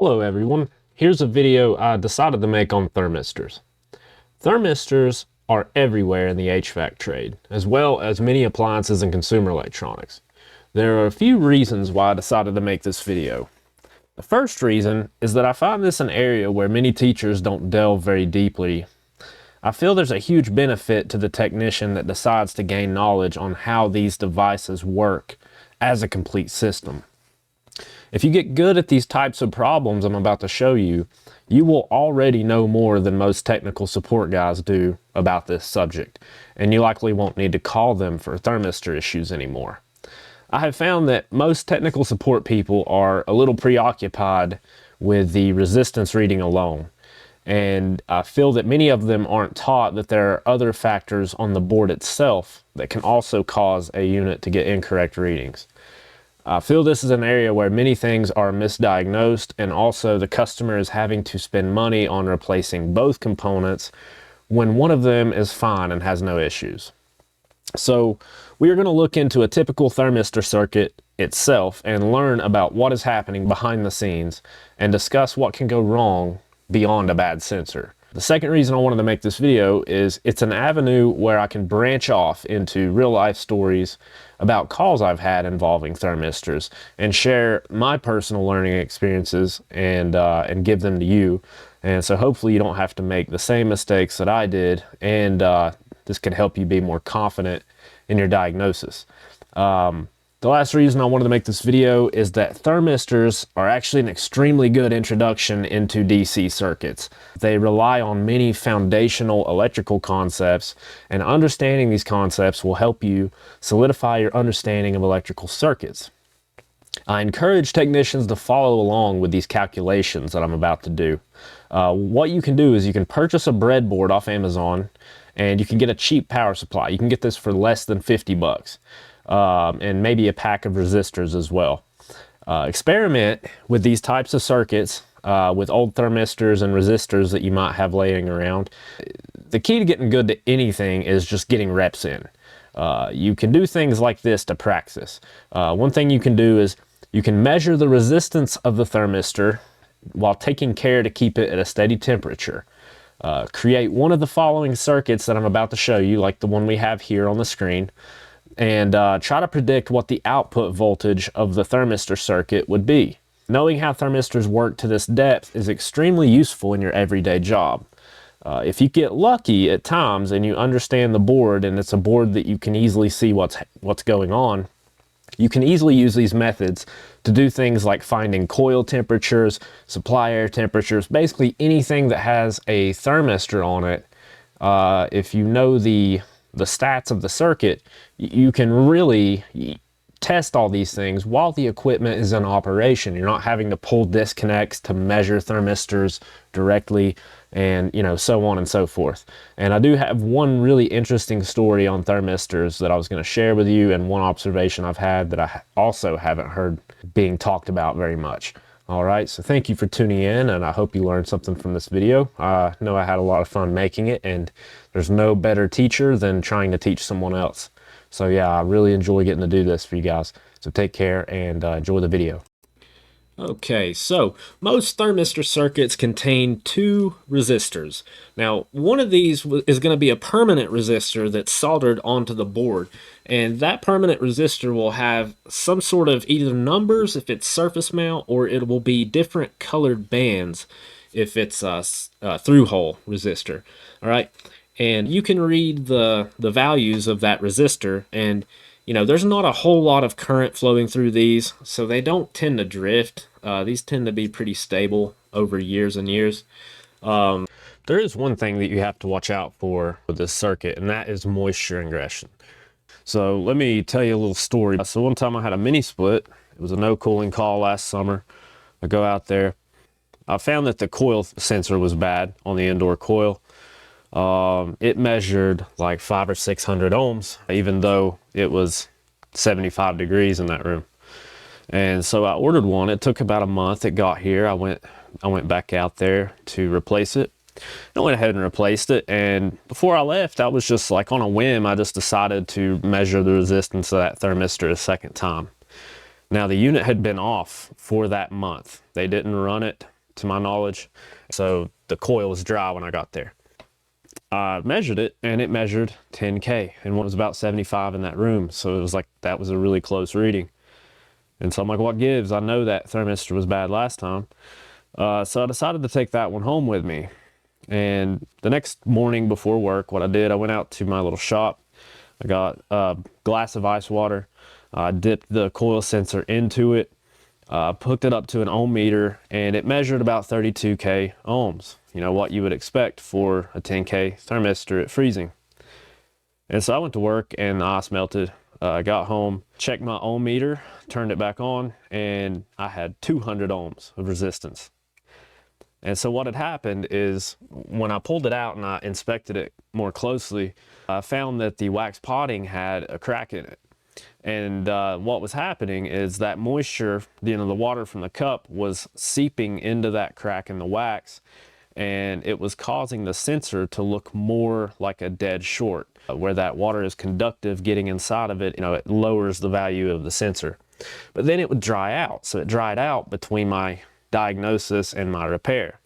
Hello everyone, here's a video I decided to make on thermistors. Thermistors are everywhere in the HVAC trade, as well as many appliances and consumer electronics. There are a few reasons why I decided to make this video. The first reason is that I find this an area where many teachers don't delve very deeply. I feel there's a huge benefit to the technician that decides to gain knowledge on how these devices work as a complete system. If you get good at these types of problems I'm about to show you, you will already know more than most technical support guys do about this subject, and you likely won't need to call them for thermistor issues anymore. I have found that most technical support people are a little preoccupied with the resistance reading alone, and I feel that many of them aren't taught that there are other factors on the board itself that can also cause a unit to get incorrect readings. I feel this is an area where many things are misdiagnosed, and also the customer is having to spend money on replacing both components when one of them is fine and has no issues. So we are going to look into a typical thermistor circuit itself and learn about what is happening behind the scenes and discuss what can go wrong beyond a bad sensor. The second reason I wanted to make this video is it's an avenue where I can branch off into real life stories about calls I've had involving thermistors and share my personal learning experiences and give them to you. And so hopefully you don't have to make the same mistakes that I did, and this can help you be more confident in your diagnosis. The last reason I wanted to make this video is that thermistors are actually an extremely good introduction into DC circuits. They rely on many foundational electrical concepts, and understanding these concepts will help you solidify your understanding of electrical circuits. I encourage technicians to follow along with these calculations that I'm about to do. What you can do is you can purchase a breadboard off Amazon, and you can get a cheap power supply. You can get this for less than 50 bucks. And maybe a pack of resistors as well. Experiment with these types of circuits with old thermistors and resistors that you might have laying around. The key to getting good to anything is just getting reps in. You can do things like this to practice. One thing you can do is you can measure the resistance of the thermistor while taking care to keep it at a steady temperature. Create one of the following circuits that I'm about to show you, like the one we have here on the screen, and try to predict what the output voltage of the thermistor circuit would be. Knowing how thermistors work to this depth is extremely useful in your everyday job. If you get lucky at times and you understand the board, and it's a board that you can easily see what's going on, you can easily use these methods to do things like finding coil temperatures, supply air temperatures, basically anything that has a thermistor on it. If you know the stats of the circuit, you can really test all these things while the equipment is in operation. You're not having to pull disconnects to measure thermistors directly, and so on and so forth. And I do have one really interesting story on thermistors that I was going to share with you, and one observation I've had that I also haven't heard being talked about very much. All right, so thank you for tuning in, and I hope you learned something from this video. I know I had a lot of fun making it, and there's no better teacher than trying to teach someone else. So yeah, I really enjoy getting to do this for you guys. So take care and enjoy the video. Okay, so most thermistor circuits contain two resistors. Now, one of these is going to be a permanent resistor that's soldered onto the board, and that permanent resistor will have some sort of either numbers if it's surface mount, or it will be different colored bands if it's a through-hole resistor. All right, and you can read the values of that resistor, and there's not a whole lot of current flowing through these, so they don't tend to drift. These tend to be pretty stable over years and years. There is one thing that you have to watch out for with this circuit, and that is moisture ingression. So let me tell you a little story. So one time I had a mini split. It was a no cooling call last summer. I go out there. I found that the coil sensor was bad on the indoor coil. It measured like 500 or 600 ohms, even though it was 75 degrees in that room. And so I ordered one. It took about a month. It got here. I went back out there to replace it. I went ahead and replaced it, and before I left, I was just like on a whim, I just decided to measure the resistance of that thermistor a second time. Now the unit had been off for that month. They didn't run it to my knowledge. So the coil was dry when I got there. I measured it, and it measured 10K, and it was about 75 in that room. So it was like, that was a really close reading. And so I'm like, what gives? I know that thermistor was bad last time. So I decided to take that one home with me. And the next morning before work, what I did, I went out to my little shop. I got a glass of ice water. I dipped the coil sensor into it, hooked it up to an ohm meter, and it measured about 32K ohms. You know, what you would expect for a 10K thermistor at freezing. And so I went to work and the ice melted. I got home, checked my ohm meter, turned it back on, and I had 200 ohms of resistance. And so what had happened is when I pulled it out and I inspected it more closely, I found that the wax potting had a crack in it. And what was happening is that moisture, you know, the water from the cup was seeping into that crack in the wax, and it was causing the sensor to look more like a dead short. Where that water is conductive getting inside of it, you know, it lowers the value of the sensor. But then it would dry out. So it dried out between my diagnosis and my repair.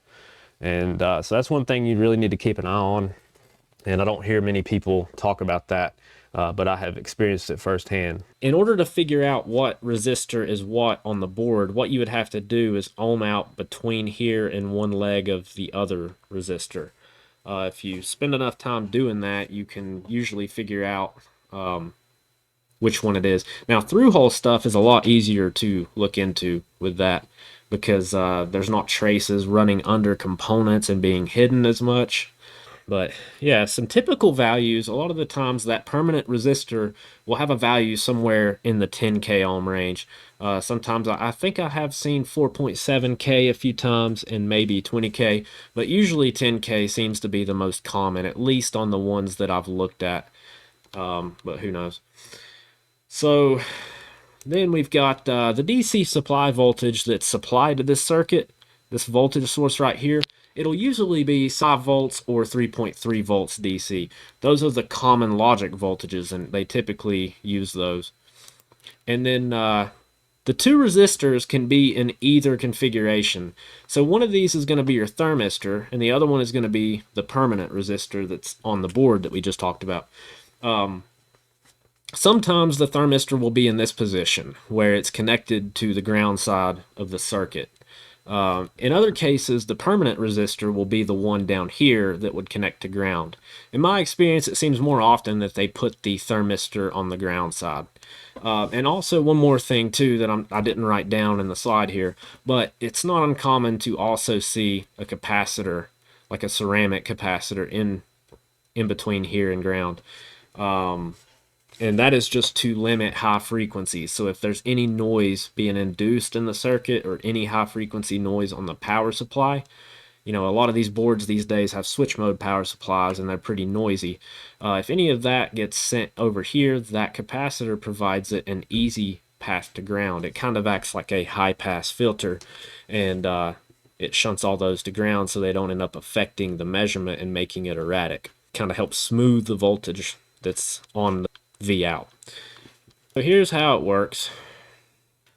And so that's one thing you really need to keep an eye on. And I don't hear many people talk about that, but I have experienced it firsthand. In order to figure out what resistor is what on the board, what you would have to do is ohm out between here and one leg of the other resistor. If you spend enough time doing that, you can usually figure out which one it is. Now, through-hole stuff is a lot easier to look into with that because there's not traces running under components and being hidden as much. But yeah, some typical values, a lot of the times that permanent resistor will have a value somewhere in the 10K ohm range. Sometimes I think I have seen 4.7K a few times and maybe 20K, but usually 10K seems to be the most common, at least on the ones that I've looked at, but who knows. So then we've got the DC supply voltage that's supplied to this circuit, this voltage source right here. It'll usually be 5 volts or 3.3 volts DC. Those are the common logic voltages, and they typically use those. And then the two resistors can be in either configuration. So one of these is going to be your thermistor, and the other one is going to be the permanent resistor that's on the board that we just talked about. Sometimes the thermistor will be in this position, where it's connected to the ground side of the circuit. In other cases, the permanent resistor will be the one down here that would connect to ground. In my experience, it seems more often that they put the thermistor on the ground side. And also one more thing too that I didn't write down in the slide here, but it's not uncommon to also see a capacitor, like a ceramic capacitor in between here and ground. And that is just to limit high frequencies. So if there's any noise being induced in the circuit or any high frequency noise on the power supply, you know, a lot of these boards these days have switch mode power supplies and they're pretty noisy. If any of that gets sent over here, that capacitor provides it an easy path to ground. It kind of acts like a high pass filter, and it shunts all those to ground so they don't end up affecting the measurement and making it erratic. Kind of helps smooth the voltage that's on the V out. So here's how it works.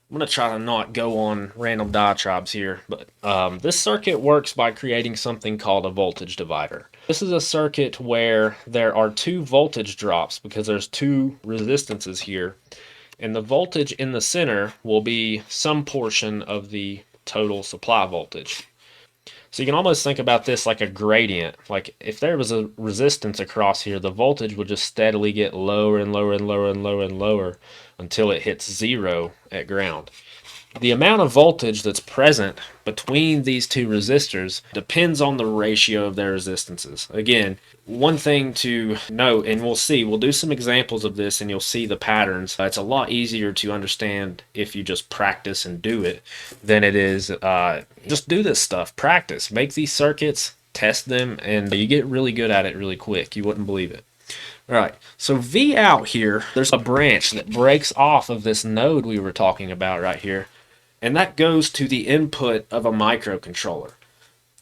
I'm going to try to not go on random diatribes here, but this circuit works by creating something called a voltage divider. This is a circuit where there are two voltage drops because there's two resistances here, and the voltage in the center will be some portion of the total supply voltage. So you can almost think about this like a gradient. Like if there was a resistance across here, the voltage would just steadily get lower and lower and lower and lower and lower until it hits zero at ground. The amount of voltage that's present between these two resistors depends on the ratio of their resistances. Again, one thing to note, and we'll do some examples of this and you'll see the patterns. It's a lot easier to understand if you just practice and do it than it is just do this stuff. Practice. Make these circuits, test them, and you get really good at it really quick. You wouldn't believe it. All right, so V out here, there's a branch that breaks off of this node we were talking about right here. And that goes to the input of a microcontroller.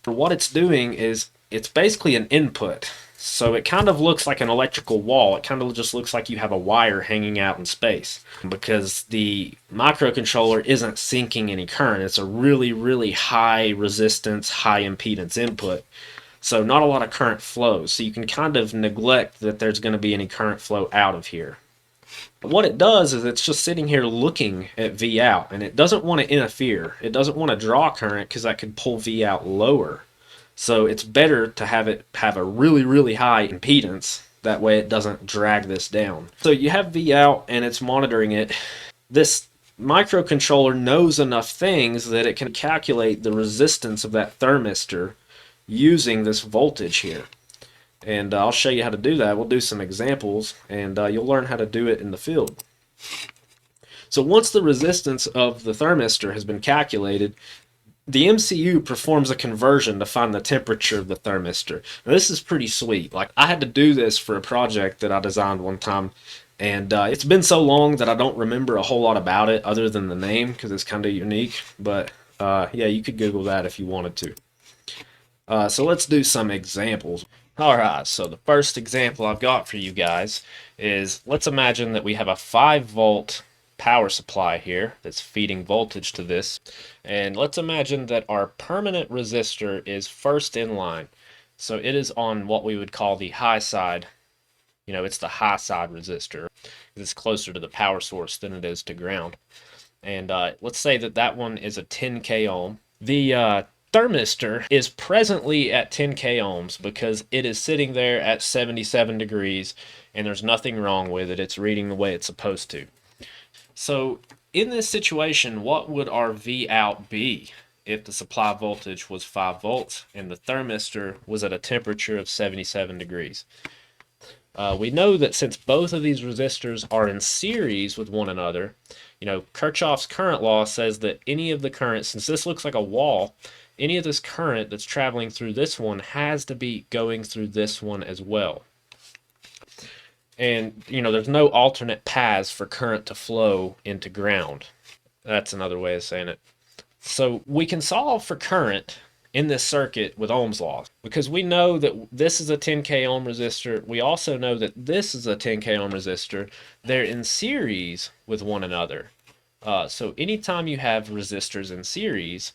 For what it's doing is it's basically an input. So it kind of looks like an electrical wall. It kind of just looks like you have a wire hanging out in space because the microcontroller isn't sinking any current. It's a really, really high resistance, high impedance input. So not a lot of current flows. So you can kind of neglect that there's going to be any current flow out of here. What it does is it's just sitting here looking at V out, and it doesn't want to interfere. It doesn't want to draw current because that could pull V out lower. So it's better to have it have a really, really high impedance. That way it doesn't drag this down. So you have V out and it's monitoring it. This microcontroller knows enough things that it can calculate the resistance of that thermistor using this voltage here. And I'll show you how to do that. We'll do some examples, and you'll learn how to do it in the field. So once the resistance of the thermistor has been calculated, the MCU performs a conversion to find the temperature of the thermistor. Now, this is pretty sweet. Like, I had to do this for a project that I designed one time, and it's been so long that I don't remember a whole lot about it other than the name because it's kind of unique. But yeah, you could Google that if you wanted to. So let's do some examples. Alright, so the first example I've got for you guys is, let's imagine that we have a 5-volt power supply here that's feeding voltage to this, and let's imagine that our permanent resistor is first in line. So it is on what we would call the high side. You know, it's the high side resistor. It's closer to the power source than it is to ground. And let's say that that one is a 10K ohm. The thermistor is presently at 10K ohms because it is sitting there at 77 degrees and there's nothing wrong with it. It's reading the way it's supposed to. So in this situation, what would our V out be if the supply voltage was 5 volts and the thermistor was at a temperature of 77 degrees? We know that since both of these resistors are in series with one another, you know, Kirchhoff's current law says that any of the current, since this looks like a wall, any of this current that's traveling through this one has to be going through this one as well. And, you know, there's no alternate paths for current to flow into ground. That's another way of saying it. So we can solve for current in this circuit with Ohm's law because we know that this is a 10K ohm resistor. We also know that this is a 10K ohm resistor. They're in series with one another. So anytime you have resistors in series,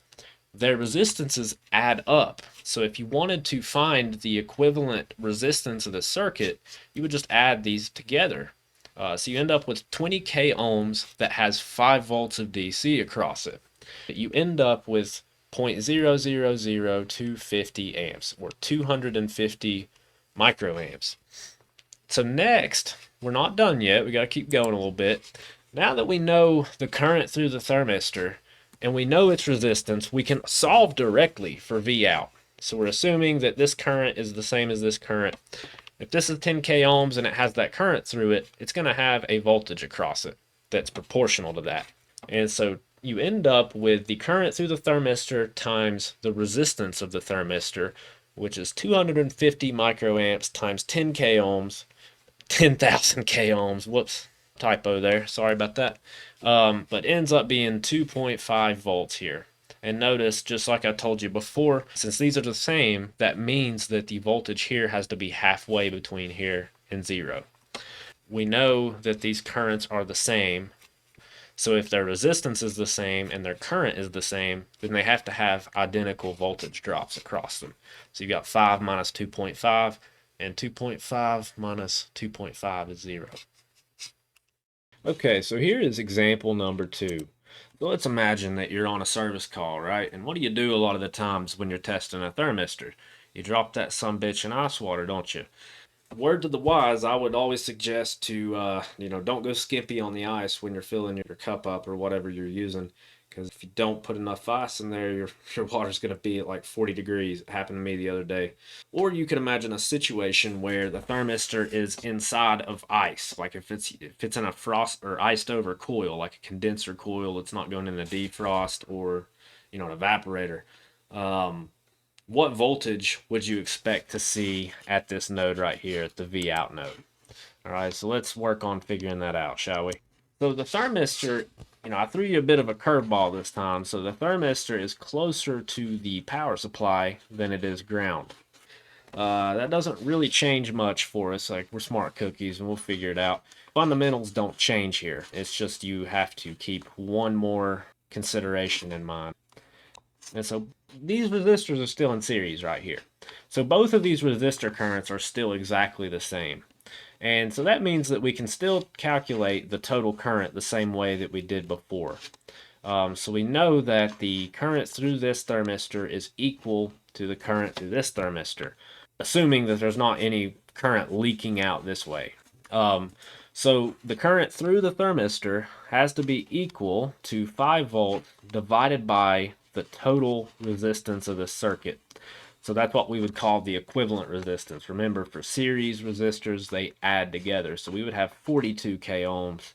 their resistances add up. So if you wanted to find the equivalent resistance of the circuit, you would just add these together. So you end up with 20K ohms that has 5 volts of DC across it. You end up with 0.000250 amps, or 250 microamps. So next, we're not done yet. We got to keep going a little bit. Now that we know the current through the thermistor, and we know its resistance, we can solve directly for V out. So we're assuming that this current is the same as this current. If this is 10K ohms and it has that current through it, it's going to have a voltage across it that's proportional to that. And so you end up with the current through the thermistor times the resistance of the thermistor, which is 250 microamps times 10K ohms, 10,000 K ohms. Whoops, typo there. Sorry about that. But ends up being 2.5 volts here. And notice, just like I told you before, since these are the same, that means that the voltage here has to be halfway between here and 0. We know that these currents are the same. So if their resistance is the same and their current is the same, then they have to have identical voltage drops across them. So you've got 5 minus 2.5, and 2.5 minus 2.5 is 0. Okay, so here is example number 2. So let's imagine that you're on a service call, right? And what do you do a lot of the times when you're testing a thermistor? You drop that sumbitch in ice water, don't you? Word to the wise, I would always suggest to, don't go skimpy on the ice when you're filling your cup up or whatever you're using. Because if you don't put enough ice in there, your water's going to be at like 40 degrees. It happened to me the other day. Or you can imagine a situation where the thermistor is inside of ice. Like if it's in a frost or iced over coil, like a condenser coil, it's not going in a defrost or, an evaporator. What voltage would you expect to see at this node right here, at the V out node? All right, so let's work on figuring that out, shall we? So the thermistor, I threw you a bit of a curveball this time. So the thermistor is closer to the power supply than it is ground. That doesn't really change much for us. Like, we're smart cookies and we'll figure it out. Fundamentals don't change here. It's just you have to keep one more consideration in mind. And so these resistors are still in series right here. So both of these resistor currents are still exactly the same. And so that means that we can still calculate the total current the same way that we did before. So we know that the current through this thermistor is equal to the current through this thermistor, assuming that there's not any current leaking out this way. So the current through the thermistor has to be equal to 5 volts divided by the total resistance of the circuit. So that's what we would call the equivalent resistance. Remember, for series resistors, they add together. So we would have 42 k ohms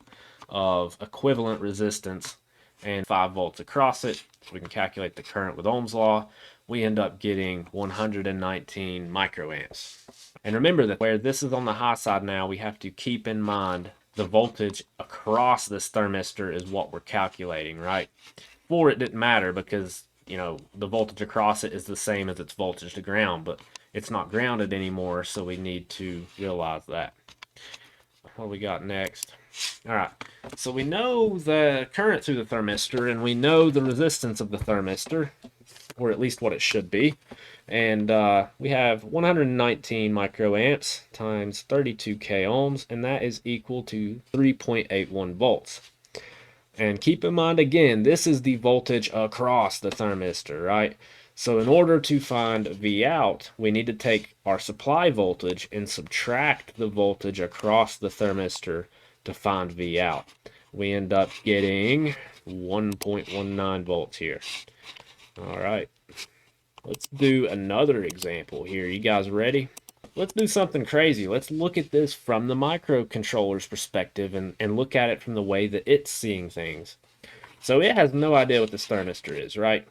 of equivalent resistance and 5 volts across it. So we can calculate the current with Ohm's law. We end up getting 119 microamps. And remember that where this is on the high side now, we have to keep in mind the voltage across this thermistor is what we're calculating, right? Before it didn't matter because, you know, the voltage across it is the same as its voltage to ground, but it's not grounded anymore, so we need to realize that. What do we got next? All right, so we know the current through the thermistor, and we know the resistance of the thermistor, or at least what it should be. And we have 119 microamps times 32 k ohms, and that is equal to 3.81 volts. And keep in mind, again, this is the voltage across the thermistor, right? So in order to find V out, we need to take our supply voltage and subtract the voltage across the thermistor to find V out. We end up getting 1.19 volts here. All right, let's do another example here. You guys ready? Let's do something crazy. Let's look at this from the microcontroller's perspective and look at it from the way that it's seeing things. So it has no idea what this thermistor is, right?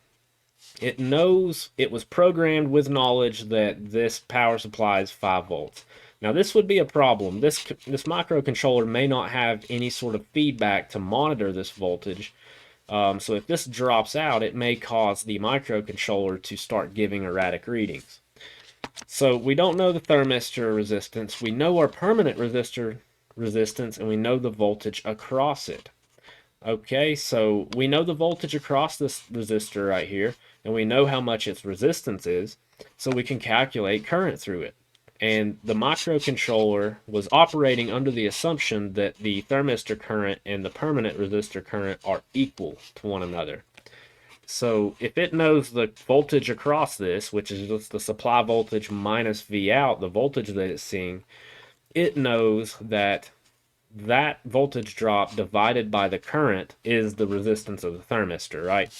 It knows it was programmed with knowledge that this power supply is 5 volts. Now this would be a problem. This microcontroller may not have any sort of feedback to monitor this voltage. So if this drops out, it may cause the microcontroller to start giving erratic readings. So we don't know the thermistor resistance. We know our permanent resistor resistance, and we know the voltage across it. Okay, so we know the voltage across this resistor right here, and we know how much its resistance is, so we can calculate current through it. And the microcontroller was operating under the assumption that the thermistor current and the permanent resistor current are equal to one another. So if it knows the voltage across this, which is just the supply voltage minus V out, the voltage that it's seeing, it knows that that voltage drop divided by the current is the resistance of the thermistor, right?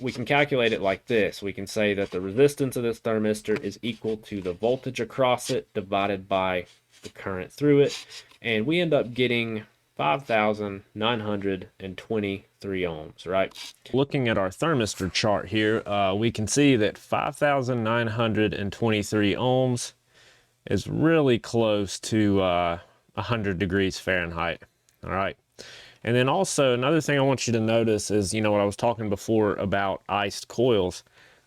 We can calculate it like this. We can say that the resistance of this thermistor is equal to the voltage across it divided by the current through it, and we end up getting 5,923 ohms, right? Looking at our thermistor chart here, we can see that 5,923 ohms is really close to 100 degrees Fahrenheit, all right? And then also another thing I want you to notice is, you know, what I was talking before about iced coils.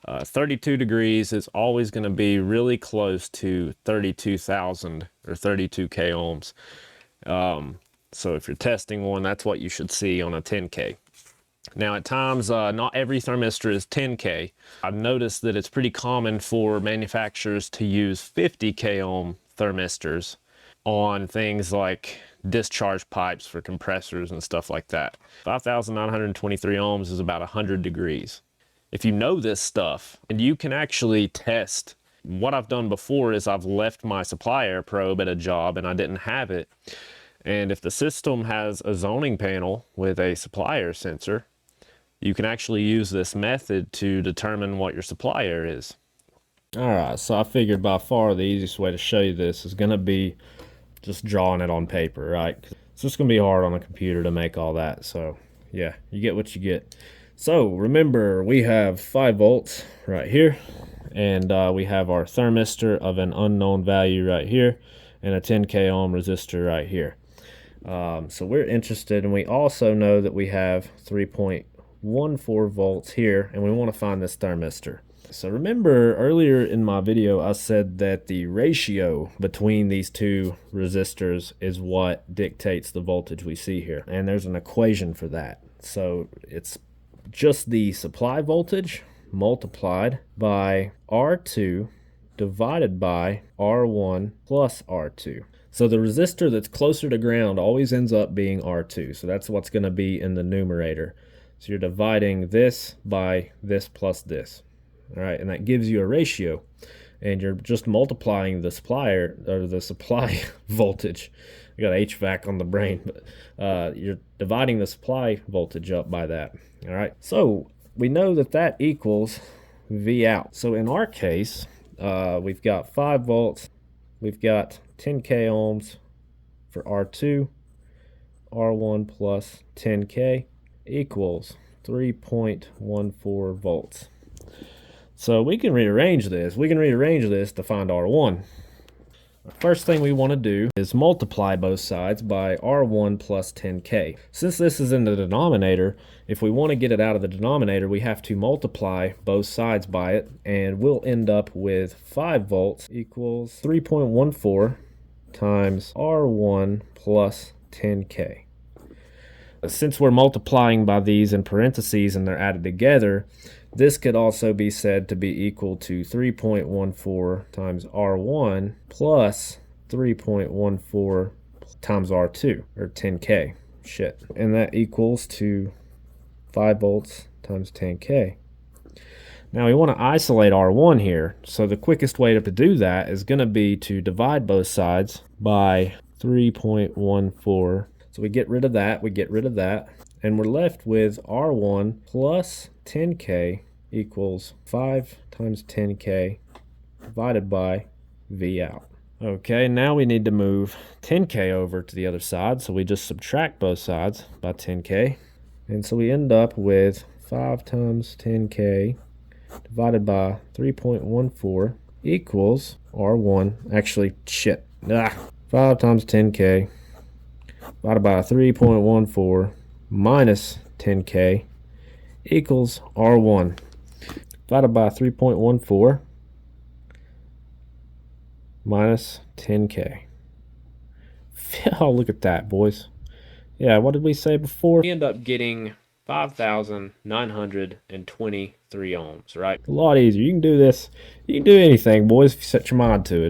32 degrees is always going to be really close to 32,000 or 32 k ohms. So if you're testing one, that's what you should see on a 10K. Now at times, not every thermistor is 10K. I've noticed that it's pretty common for manufacturers to use 50 k ohm thermistors on things like discharge pipes for compressors and stuff like that. 5,923 ohms is about 100 degrees. If you know this stuff, and you can actually test, what I've done before is I've left my supply air probe at a job and I didn't have it. And if the system has a zoning panel with a supply air sensor, you can actually use this method to determine what your supply air is. All right, so I figured by far the easiest way to show you this is going to be just drawing it on paper, right? It's just going to be hard on a computer to make all that. So yeah, you get what you get. So remember, we have 5 volts right here, and we have our thermistor of an unknown value right here, and a 10 k ohm resistor right here. So we're interested, and we also know that we have 3.14 volts here, and we want to find this thermistor. So remember earlier in my video, I said that the ratio between these two resistors is what dictates the voltage we see here. And there's an equation for that. So it's just the supply voltage multiplied by R2 divided by R1 plus R2. So the resistor that's closer to ground always ends up being R2. So that's what's going to be in the numerator. So you're dividing this by this plus this. All right, and that gives you a ratio. And you're just multiplying the supply voltage. I got HVAC on the brain, but you're dividing the supply voltage up by that. All right, so we know that that equals V out. So in our case, we've got 5 volts. We've got 10K ohms for R2. R1 plus 10K equals 3.14 volts. So we can rearrange this. We can rearrange this to find R1. The first thing we want to do is multiply both sides by R1 plus 10K. Since this is in the denominator, if we want to get it out of the denominator, we have to multiply both sides by it, and we'll end up with 5 volts equals 3.14 times R1 plus 10K. Since we're multiplying by these in parentheses and they're added together, this could also be said to be equal to 3.14 times R1 plus 3.14 times R2, or 10K. Shit. And that equals to 5 volts times 10K. Now we want to isolate R1 here, so the quickest way to do that is going to be to divide both sides by 3.14. So we get rid of that, and we're left with R1 plus 10K equals 5 times 10K divided by V out. Okay, now we need to move 10K over to the other side, so we just subtract both sides by 10K. And so we end up with 5 times 10K divided by 3.14 equals R1. Actually, shit. 5 times 10K divided by 3.14 minus 10K equals R1 divided by 3.14 minus 10K. Oh, look at that, boys. Yeah, what did we say before? We end up getting 5,923 ohms, right? A lot easier. You can do this. You can do anything, boys, if you set your mind to it.